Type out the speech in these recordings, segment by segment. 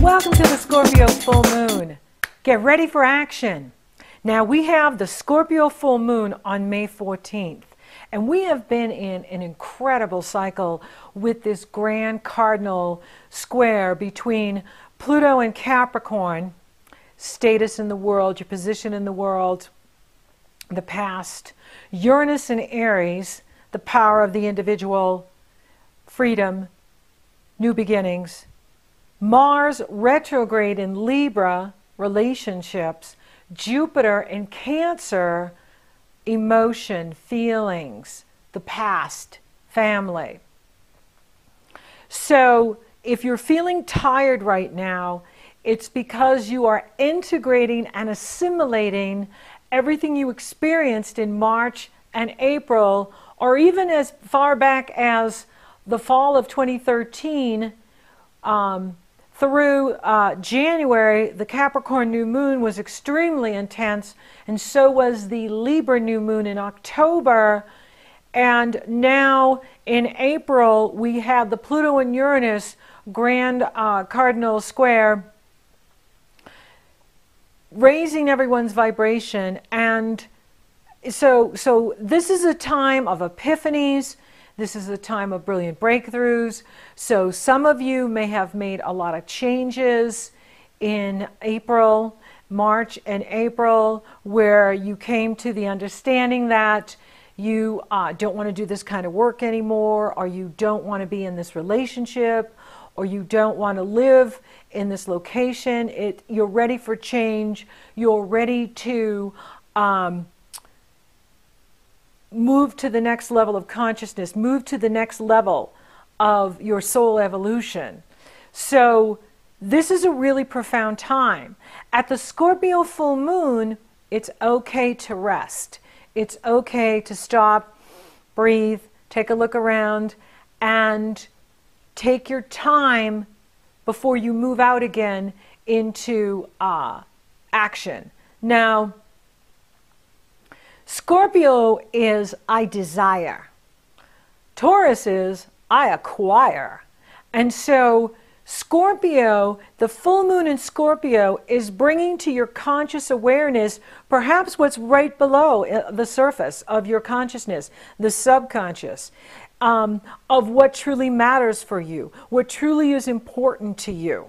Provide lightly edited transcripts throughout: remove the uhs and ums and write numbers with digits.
Welcome to the Scorpio full moon. Get ready for action. Now we have the Scorpio full moon on May 14th, and we have been in an incredible cycle with this grand cardinal square between Pluto and Capricorn, status in the world, your position in the world, the past, Uranus and Aries, the power of the individual, freedom, new beginnings, Mars retrograde in Libra, relationships, Jupiter in Cancer, emotion, feelings, the past, family. So if you're feeling tired right now, it's because you are integrating and assimilating everything you experienced in March and April, or even as far back as the fall of 2013, through January. The Capricorn new moon was extremely intense, and so was the Libra new moon in October. And now in April, we have the Pluto and Uranus grand cardinal square, raising everyone's vibration. And so this is a time of epiphanies. This is a time of brilliant breakthroughs. So some of you may have made a lot of changes in April, March and April, where you came to the understanding that you don't want to do this kind of work anymore, or you don't want to be in this relationship, or you don't want to live in this location. You're ready for change. You're ready to move to the next level of consciousness, move to the next level of your soul evolution. So this is a really profound time. At the Scorpio full moon, it's okay to rest. It's okay to stop, breathe, take a look around, and take your time before you move out again into action. Now, Scorpio is I desire. Taurus is I acquire. And so Scorpio, the full moon in Scorpio, is bringing to your conscious awareness perhaps what's right below the surface of your consciousness, the subconscious, of what truly matters for you, what truly is important to you.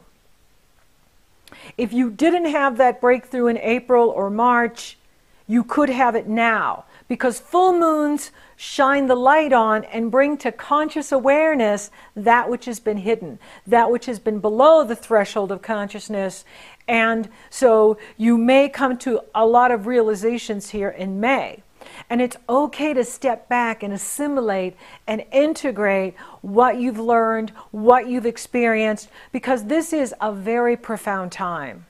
If you didn't have that breakthrough in April or March, you could have it now, because full moons shine the light on and bring to conscious awareness that which has been hidden, that which has been below the threshold of consciousness. And so you may come to a lot of realizations here in May. And it's okay to step back and assimilate and integrate what you've learned, what you've experienced, because this is a very profound time.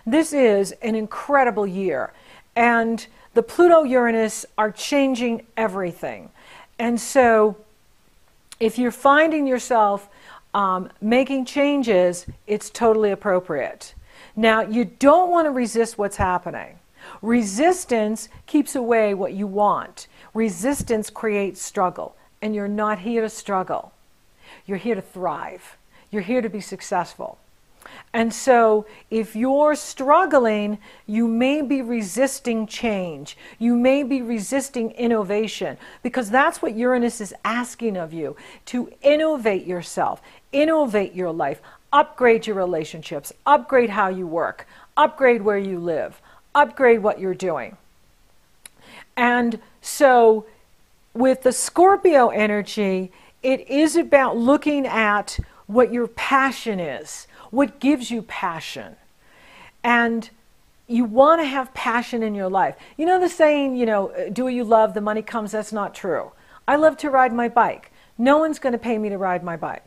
This is an incredible year. And the Pluto-Uranus are changing everything. And so if you're finding yourself making changes, it's totally appropriate. Now, you don't want to resist what's happening. Resistance keeps away what you want. Resistance creates struggle. And you're not here to struggle. You're here to thrive. You're here to be successful. And so if you're struggling, you may be resisting change. You may be resisting innovation, because that's what Uranus is asking of you, to innovate yourself, innovate your life, upgrade your relationships, upgrade how you work, upgrade where you live, upgrade what you're doing. And so with the Scorpio energy, it is about looking at what your passion is. What gives you passion? And you want to have passion in your life. You know the saying, do what you love, the money comes. That's not true. I love to ride my bike. No one's going to pay me to ride my bike.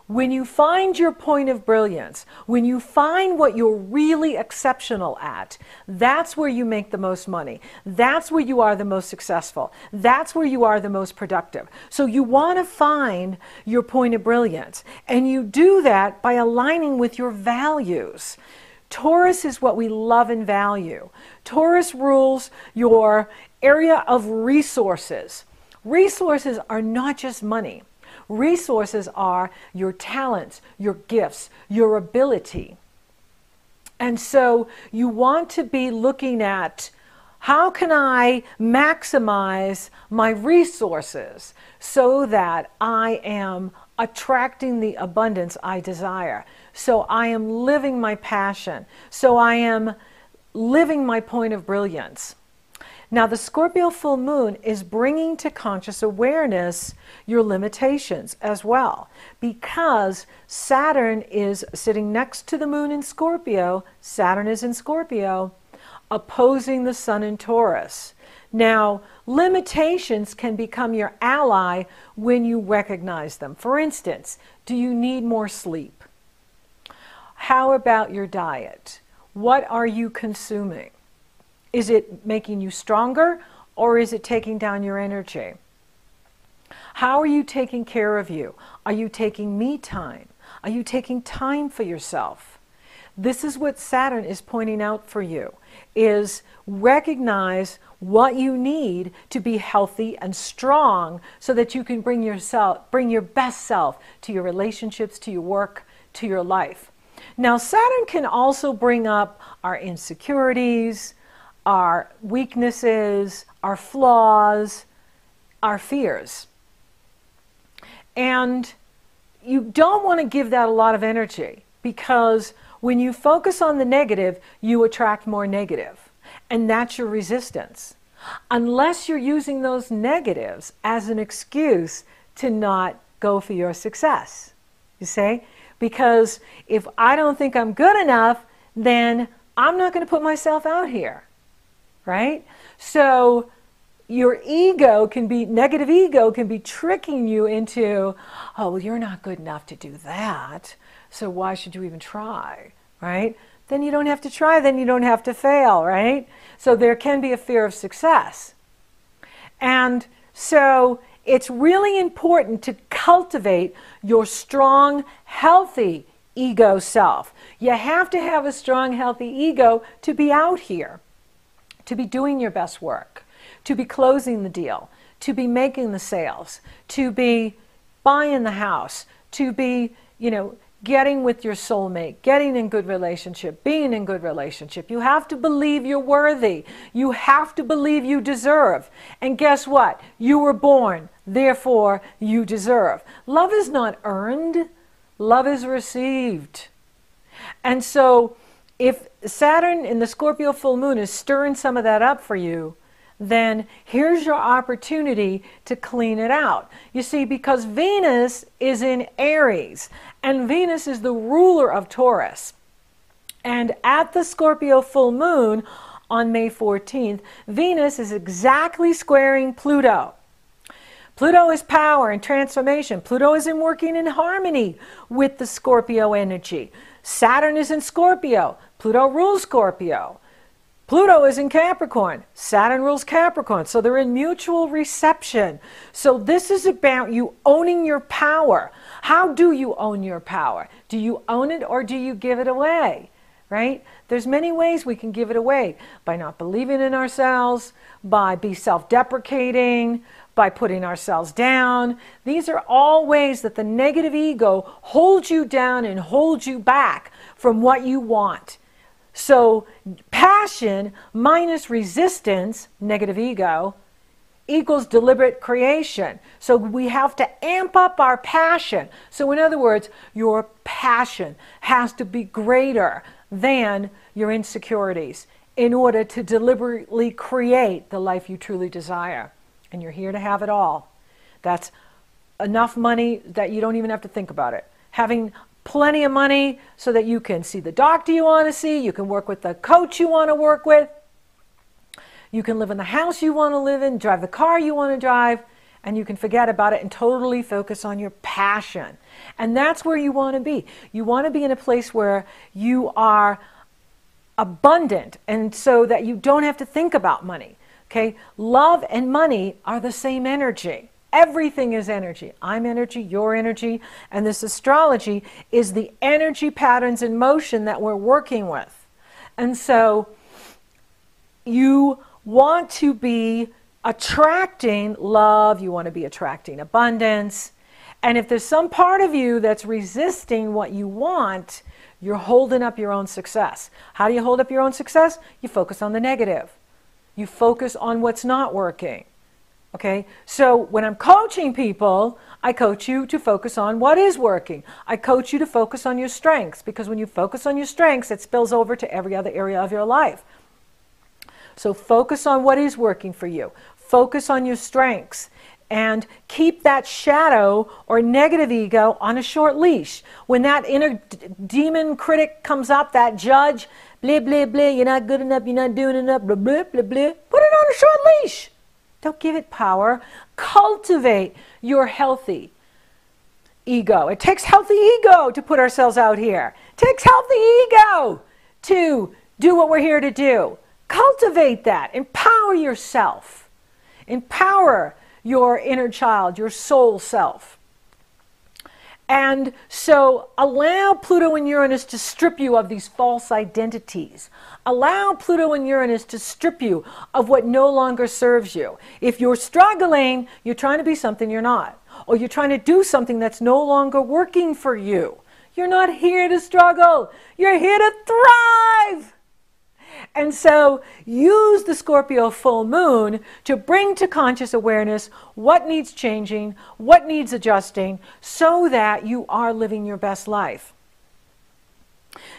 When you find your point of brilliance, when you find what you're really exceptional at, that's where you make the most money. That's where you are the most successful. That's where you are the most productive. So you want to find your point of brilliance. And you do that by aligning with your values. Taurus is what we love and value. Taurus rules your area of resources. Resources are not just money. Resources are your talents, your gifts, your ability. And so you want to be looking at, how can I maximize my resources so that I am attracting the abundance I desire? So I am living my passion. So I am living my point of brilliance. Now, the Scorpio full moon is bringing to conscious awareness your limitations as well, because Saturn is sitting next to the moon in Scorpio. Saturn is in Scorpio, opposing the sun in Taurus. Now, limitations can become your ally when you recognize them. For instance, do you need more sleep? How about your diet? What are you consuming? Is it making you stronger, or is it taking down your energy? How are you taking care of you? Are you taking me time? Are you taking time for yourself? This is what Saturn is pointing out for you, is recognize what you need to be healthy and strong so that you can bring your best self to your relationships, to your work, to your life. Now, Saturn can also bring up our insecurities, our weaknesses, our flaws, our fears. And you don't want to give that a lot of energy, because when you focus on the negative, you attract more negative. And that's your resistance. Unless you're using those negatives as an excuse to not go for your success. You see? Because if I don't think I'm good enough, then I'm not going to put myself out here. Right? So your ego can be, negative ego can be tricking you into, oh, well, you're not good enough to do that, so why should you even try, right? Then you don't have to try, then you don't have to fail, right? So there can be a fear of success. And so it's really important to cultivate your strong, healthy ego self. You have to have a strong, healthy ego to be out here, to be doing your best work, to be closing the deal, to be making the sales, to be buying the house, to be, getting with your soulmate, getting in good relationship, being in good relationship. You have to believe you're worthy. You have to believe you deserve. And guess what? You were born, therefore you deserve. Love is not earned. Love is received. And so if Saturn in the Scorpio full moon is stirring some of that up for you, then here's your opportunity to clean it out. You see, because Venus is in Aries, and Venus is the ruler of Taurus. And at the Scorpio full moon on May 14th, Venus is exactly squaring Pluto. Pluto is power and transformation. Pluto is working in harmony with the Scorpio energy. Saturn is in Scorpio. Pluto rules Scorpio. Pluto is in Capricorn. Saturn rules Capricorn. So they're in mutual reception. So this is about you owning your power. How do you own your power? Do you own it, or do you give it away? Right? There's many ways we can give it away. By not believing in ourselves, by being self-deprecating, by putting ourselves down. These are all ways that the negative ego holds you down and holds you back from what you want. So passion minus resistance, negative ego, equals deliberate creation. So we have to amp up our passion. So in other words, your passion has to be greater than your insecurities in order to deliberately create the life you truly desire. And you're here to have it all. That's enough money that you don't even have to think about it. Having plenty of money so that you can see the doctor you want to see, you can work with the coach you want to work with, you can live in the house you want to live in, drive the car you want to drive, and you can forget about it and totally focus on your passion. And that's where you want to be. You want to be in a place where you are abundant, and so that you don't have to think about money. Okay? Love and money are the same energy. Everything is energy. I'm energy, you're energy, and this astrology is the energy patterns in motion that we're working with. And so you want to be attracting love, you want to be attracting abundance, And if there's some part of you that's resisting what you want, you're holding up your own success. How do you hold up your own success? You focus on the negative. You focus on what's not working. Okay? So when I'm coaching people, I coach you to focus on what is working. I coach you to focus on your strengths, because when you focus on your strengths, it spills over to every other area of your life. So focus on what is working for you. Focus on your strengths. And keep that shadow or negative ego on a short leash. When that inner demon critic comes up, that judge, blah, blah, blah, you're not good enough, you're not doing enough, blah, blah, blah, blah, put it on a short leash. Don't give it power. Cultivate your healthy ego. It takes healthy ego to put ourselves out here. It takes healthy ego to do what we're here to do. Cultivate that. Empower yourself. Empower your inner child, your soul self. And so allow Pluto and Uranus to strip you of these false identities. Allow Pluto and Uranus to strip you of what no longer serves you. If you're struggling, you're trying to be something you're not. Or you're trying to do something that's no longer working for you. You're not here to struggle. You're here to thrive. And so use the Scorpio full moon to bring to conscious awareness what needs changing, what needs adjusting, so that you are living your best life.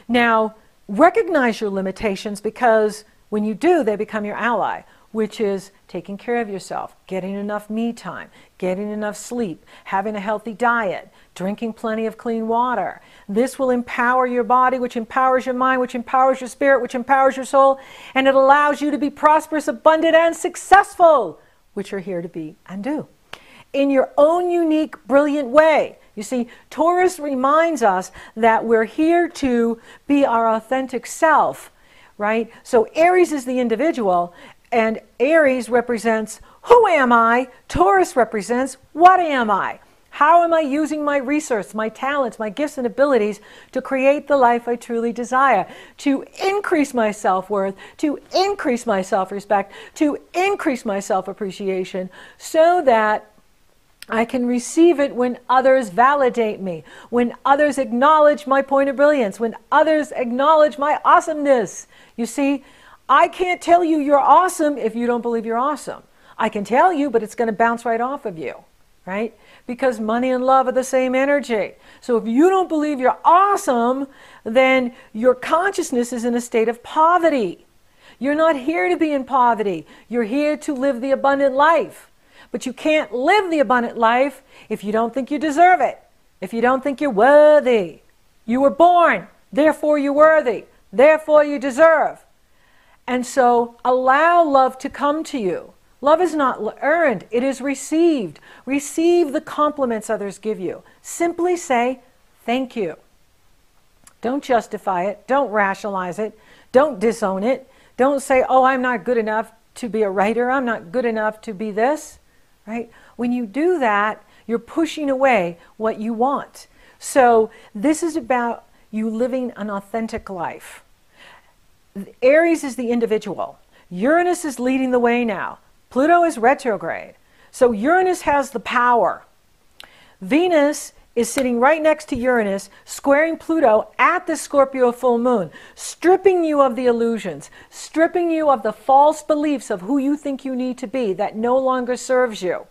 Now, recognize your limitations, because when you do, they become your ally, which is taking care of yourself, getting enough me time, getting enough sleep, having a healthy diet, drinking plenty of clean water. This will empower your body, which empowers your mind, which empowers your spirit, which empowers your soul, and it allows you to be prosperous, abundant, and successful, which you're here to be and do, in your own unique, brilliant way. You see, Taurus reminds us that we're here to be our authentic self, right? So Aries is the individual, and Aries represents who am I? Taurus represents what am I? How am I using my resources, my talents, my gifts and abilities to create the life I truly desire, to increase my self-worth, to increase my self-respect, to increase my self-appreciation, so that I can receive it when others validate me, when others acknowledge my point of brilliance, when others acknowledge my awesomeness. You see, I can't tell you you're awesome if you don't believe you're awesome. I can tell you, but it's going to bounce right off of you, right? Because money and love are the same energy. So if you don't believe you're awesome, then your consciousness is in a state of poverty. You're not here to be in poverty. You're here to live the abundant life. But you can't live the abundant life if you don't think you deserve it, if you don't think you're worthy. You were born, therefore you're worthy, therefore you deserve. And so allow love to come to you. Love is not earned, it is received. Receive the compliments others give you. Simply say, thank you. Don't justify it, don't rationalize it, don't disown it. Don't say, oh, I'm not good enough to be a writer, I'm not good enough to be this. Right? When you do that, you're pushing away what you want. So this is about you living an authentic life. Aries is the individual. Uranus is leading the way now. Pluto is retrograde. So Uranus has the power. Venus is sitting right next to Uranus, squaring Pluto at the Scorpio full moon, stripping you of the illusions, stripping you of the false beliefs of who you think you need to be that no longer serves you.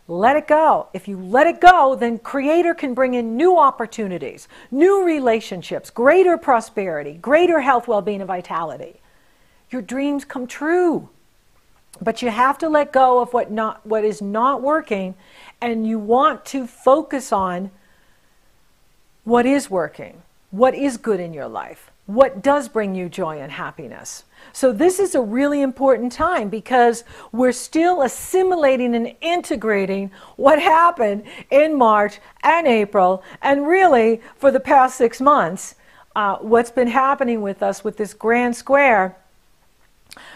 Let it go. If you let it go, then Creator can bring in new opportunities, new relationships, greater prosperity, greater health, well-being, and vitality. Your dreams come true. But you have to let go of what is not working, and you want to focus on what is working, what is good in your life, what does bring you joy and happiness. So this is a really important time, because we're still assimilating and integrating what happened in March and April, and really for the past 6 months, what's been happening with us with this grand square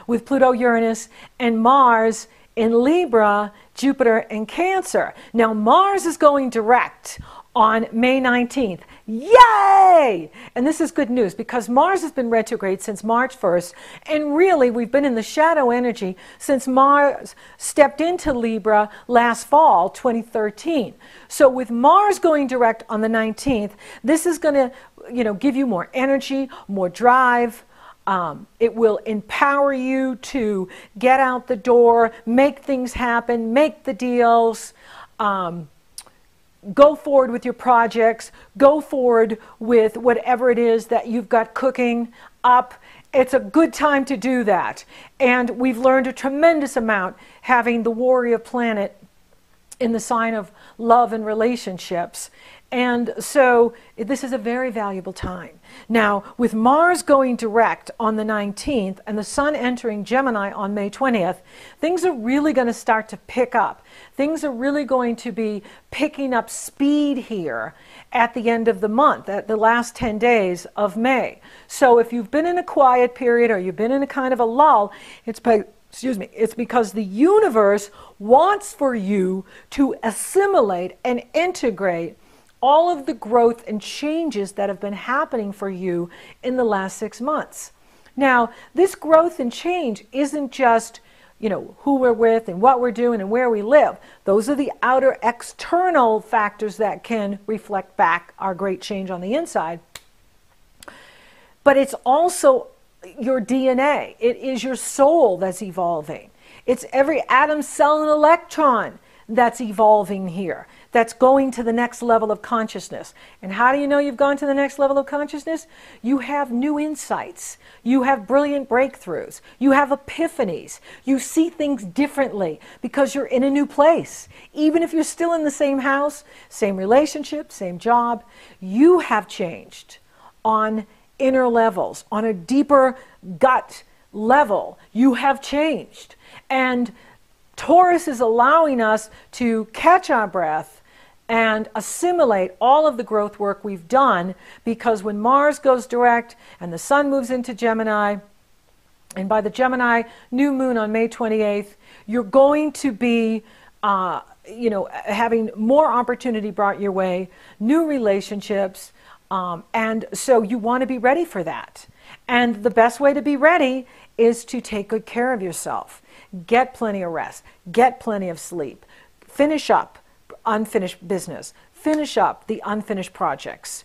with Pluto, Uranus, and Mars in Libra, Jupiter, and Cancer. Now, Mars is going direct on May 19th. Yay! And this is good news because Mars has been retrograde since March 1st. And really, we've been in the shadow energy since Mars stepped into Libra last fall, 2013. So with Mars going direct on the 19th, this is going to, give you more energy, more drive. It will empower you to get out the door, make things happen, make the deals, go forward with your projects, go forward with whatever it is that you've got cooking up. It's a good time to do that. And we've learned a tremendous amount having the warrior planet in the sign of love and relationships. And so this is a very valuable time. Now, with Mars going direct on the 19th and the Sun entering Gemini on May 20th, things are really going to start to pick up. Things are really going to be picking up speed here at the end of the month, at the last 10 days of May. So if you've been in a quiet period or you've been in a kind of a lull, it's because the universe wants for you to assimilate and integrate all of the growth and changes that have been happening for you in the last 6 months. Now, this growth and change isn't just, who we're with and what we're doing and where we live. Those are the outer external factors that can reflect back our great change on the inside. But it's also your DNA. It is your soul that's evolving. It's every atom, cell, and electron that's evolving here, that's going to the next level of consciousness. And how do you know you've gone to the next level of consciousness? You have new insights. You have brilliant breakthroughs. You have epiphanies. You see things differently because you're in a new place. Even if you're still in the same house, same relationship, same job, you have changed on inner levels, on a deeper gut level. You have changed. And Taurus is allowing us to catch our breath and assimilate all of the growth work we've done, because when Mars goes direct and the Sun moves into Gemini, and by the Gemini new moon on May 28th, you're going to be having more opportunity brought your way, new relationships, and so you want to be ready for that. And the best way to be ready is to take good care of yourself. Get plenty of rest, get plenty of sleep, finish up unfinished business, finish up the unfinished projects,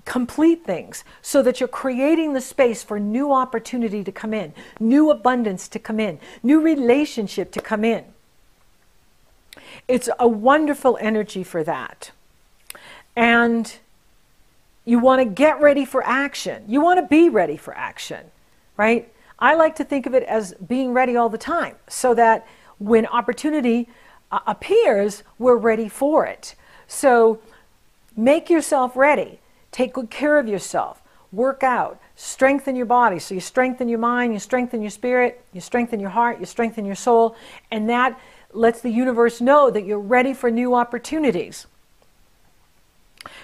complete things so that you're creating the space for new opportunity to come in, new abundance to come in, new relationship to come in. It's a wonderful energy for that. And you want to get ready for action. You want to be ready for action, right? I like to think of it as being ready all the time so that when opportunity appears, we're ready for it. So make yourself ready. Take good care of yourself. Work out. Strengthen your body. So you strengthen your mind, you strengthen your spirit, you strengthen your heart, you strengthen your soul, and that lets the universe know that you're ready for new opportunities.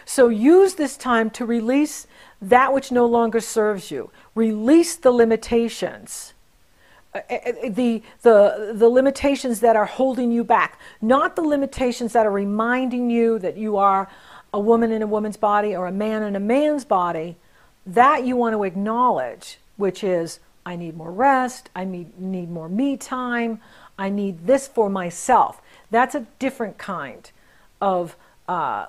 So use this time to release that which no longer serves you. Release the limitations, the limitations that are holding you back, not the limitations that are reminding you that you are a woman in a woman's body or a man in a man's body. That you want to acknowledge, which is, I need more rest, I need more me time, I need this for myself. That's a different kind of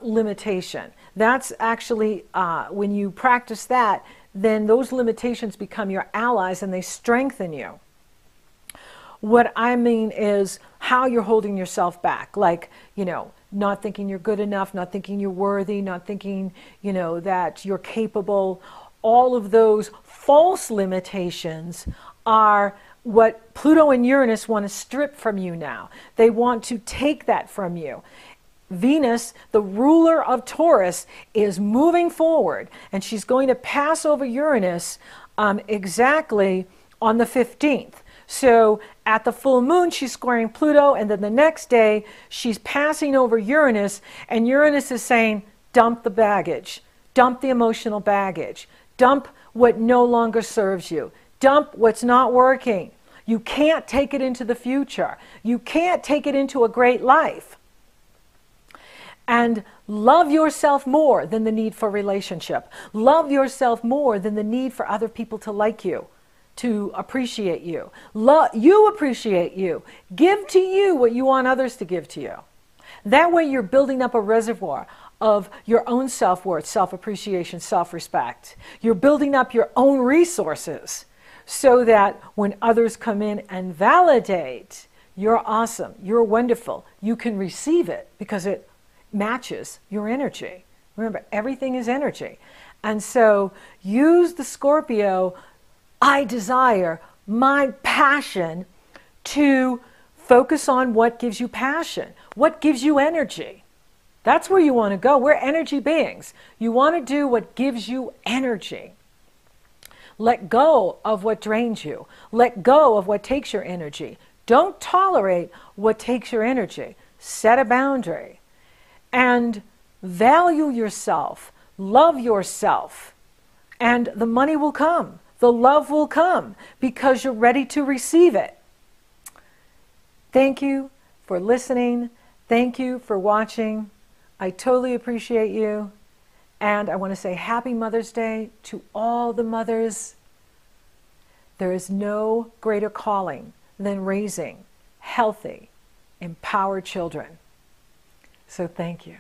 limitation. That's actually, when you practice that, then those limitations become your allies and they strengthen you. What I mean is how you're holding yourself back, like, not thinking you're good enough, not thinking you're worthy, not thinking, that you're capable. All of those false limitations are what Pluto and Uranus want to strip from you now. They want to take that from you. Venus, the ruler of Taurus, is moving forward, and she's going to pass over Uranus exactly on the 15th. So at the full moon, she's squaring Pluto, and then the next day, she's passing over Uranus, and Uranus is saying, dump the baggage, dump the emotional baggage, dump what no longer serves you, dump what's not working. You can't take it into the future. You can't take it into a great life. And love yourself more than the need for relationship. Love yourself more than the need for other people to like you, to appreciate you. You appreciate you. Give to you what you want others to give to you. That way you're building up a reservoir of your own self-worth, self-appreciation, self-respect. You're building up your own resources so that when others come in and validate, you're awesome, you're wonderful, you can receive it because it matches your energy. Remember, everything is energy. And so use the Scorpio, I desire, my passion, to focus on what gives you passion, what gives you energy. That's where you want to go. We're energy beings. You want to do what gives you energy. Let go of what drains you. Let go of what takes your energy. Don't tolerate what takes your energy. Set a boundary. And value yourself. Love yourself. And the money will come. The love will come because you're ready to receive it. Thank you for listening. Thank you for watching. I totally appreciate you. And I want to say Happy Mother's Day to all the mothers. There is no greater calling than raising healthy, empowered children. So thank you.